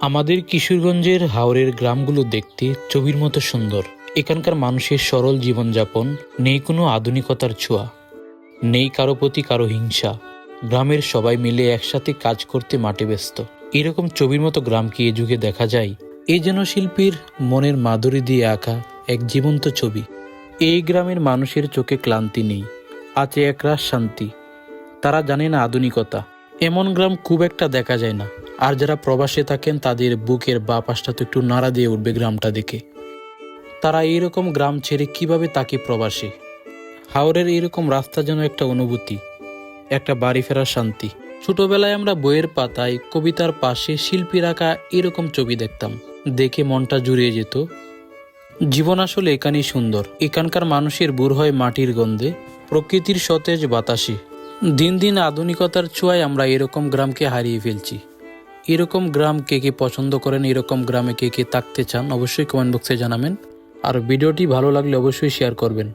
আমাদের কিশোরগঞ্জের হাওরের গ্রামগুলো দেখতে ছবির মতো সুন্দর। এখানকার মানুষের সরল জীবনযাপন, নেই কোনো আধুনিকতার ছোঁয়া, নেই কারো প্রতি কারো হিংসা। গ্রামের সবাই মিলে একসাথে কাজ করতে মাঠে ব্যস্ত। এরকম ছবির মতো গ্রাম কি এ যুগে দেখা যায়? এ যেন শিল্পীর মনের মাধুরী দিয়ে আঁকা এক জীবন্ত ছবি। এই গ্রামের মানুষের চোখে ক্লান্তি নেই, আছে একরাশ শান্তি। তারা জানে না আধুনিকতা। এমন গ্রাম খুব একটা দেখা যায় না। আর যারা প্রবাসে থাকেন তাদের বুকের বা পাশটা তো একটু নাড়া দিয়ে উঠবে গ্রামটা দেখে। তারা এইরকম গ্রাম ছেড়ে কিভাবে তাকে প্রবাসে। হাওরের এইরকম রাস্তা যেন একটা অনুভূতি, একটা বাড়ি ফেরার শান্তি। ছোটবেলায় আমরা বইয়ের পাতায়, কবিতার পাশে শিল্পীর আঁকা এরকম ছবি দেখতাম, দেখে মনটা জুড়িয়ে যেত। জীবন আসলে এখানেই সুন্দর। এখানকার মানুষের ভোর হয় মাটির গন্ধে, প্রকৃতির সতেজ বাতাসে। দিন দিন আধুনিকতার ছোঁয়ায় আমরা এরকম গ্রামকে হারিয়ে ফেলছি। এরকম গ্রাম কে কে পছন্দ করেন, এরকম গ্রামে কে কে থাকতে চান, অবশ্যই কমেন্ট বক্সে জানাবেন। আর ভিডিওটি ভালো লাগলে অবশ্যই শেয়ার করবেন।